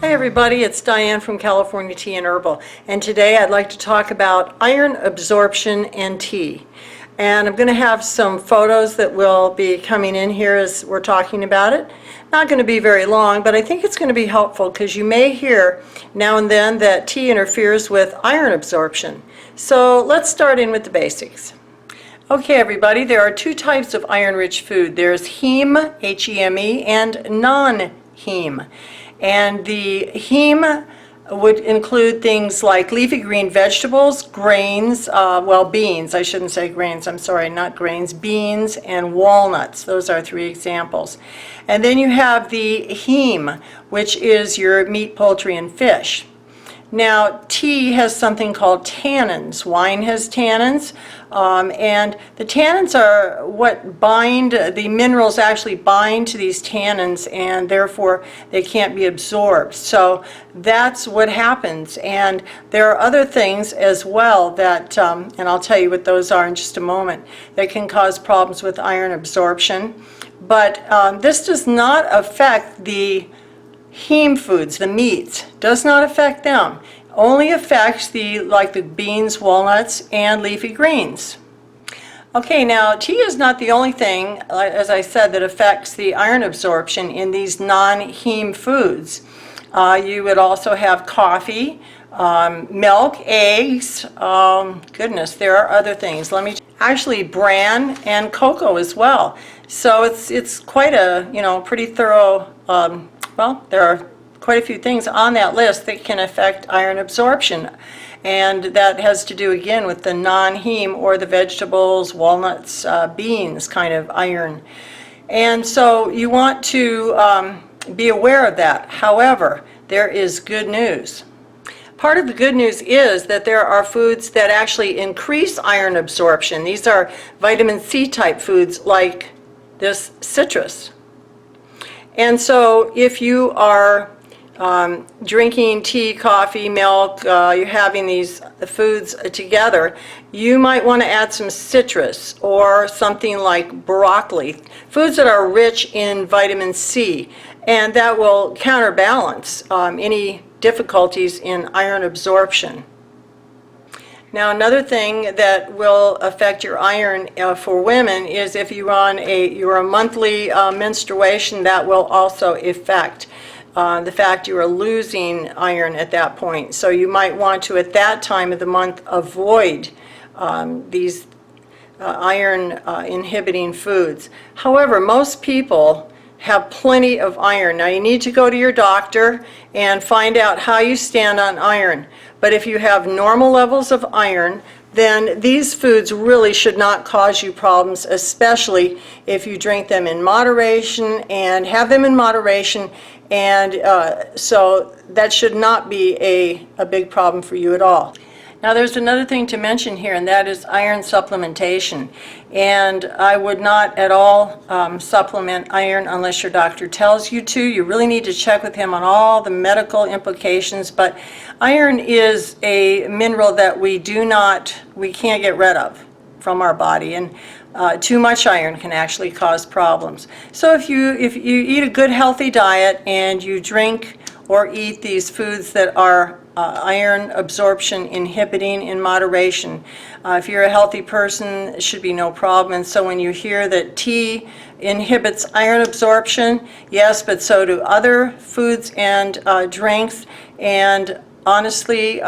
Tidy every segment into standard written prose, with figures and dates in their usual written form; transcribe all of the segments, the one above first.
Hi everybody, it's Diane from California Tea and Herbal, and today I'd like to talk about iron absorption and tea. And I'm going to have some photos that will be coming in here as we're talking about it. Not going to be very long, but I think it's going to be helpful because you may hear now and then that tea interferes with iron absorption. So let's start in with the basics. Okay everybody, there are two types of iron-rich food. There's heme, H-E-M-E, and non-heme. And the heme would include things like leafy green vegetables, grains, beans, I shouldn't say grains, I'm sorry, not grains, beans and walnuts. Those are three examples. And then you have the heme, which is your meat, poultry, and fish. Now, tea has something called tannins. Wine has tannins, and the tannins are what bind, the minerals actually bind to these tannins, and therefore they can't be absorbed. So that's what happens. And there are other things as well that, and I'll tell you what those are in just a moment, that can cause problems with iron absorption. But this does not affect the heme foods, the meats, does not affect them. Only affects the beans, walnuts, and leafy greens. Okay, now tea is not the only thing, as I said, that affects the iron absorption in these non-heme foods. You would also have coffee, milk, eggs, goodness, there are other things. Actually bran and cocoa as well. So it's quite a, pretty thorough, there are quite a few things on that list that can affect iron absorption. And that has to do again with the non-heme or the vegetables, walnuts, beans kind of iron. And so you want to be aware of that. However, there is good news. Part of the good news is that there are foods that actually increase iron absorption. These are vitamin C type foods like this citrus. And so if you are drinking tea, coffee, milk, you're having these foods together, you might want to add some citrus or something like broccoli, foods that are rich in vitamin C, and that will counterbalance any difficulties in iron absorption. Now another thing that will affect your iron for women is if you're on a monthly menstruation, that will also affect the fact you are losing iron at that point. So you might want to, at that time of the month, avoid these iron inhibiting foods. However, most people have plenty of iron. Now you need to go to your doctor and find out how you stand on iron. But if you have normal levels of iron, then these foods really should not cause you problems, especially if you drink them in moderation and have them in moderation. And so that should not be a big problem for you at all. Now there's another thing to mention here, and that is iron supplementation. And I would not at all supplement iron unless your doctor tells you to. You really need to check with him on all the medical implications. But iron is a mineral that we can't get rid of from our body. And too much iron can actually cause problems. So if you eat a good healthy diet and you drink or eat these foods that are iron absorption inhibiting in moderation, if you're a healthy person, it should be no problem. And so when you hear that tea inhibits iron absorption, yes, but so do other foods and drinks. And honestly,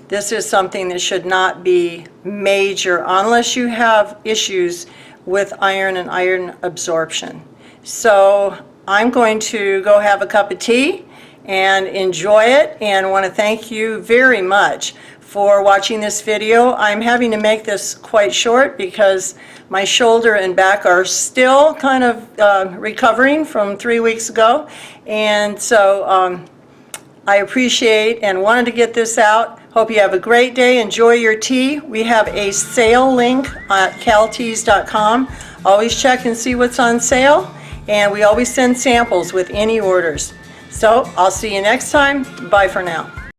this is something that should not be major unless you have issues with iron and iron absorption. So I'm going to go have a cup of tea and enjoy it, and want to thank you very much for watching this video. I'm having to make this quite short because my shoulder and back are still kind of recovering from 3 weeks ago, and so I appreciate and wanted to get this out. Hope you have a great day. Enjoy your tea. We have a sale link at calteas.com. Always check and see what's on sale, and we always send samples with any orders. So I'll see you next time. Bye for now.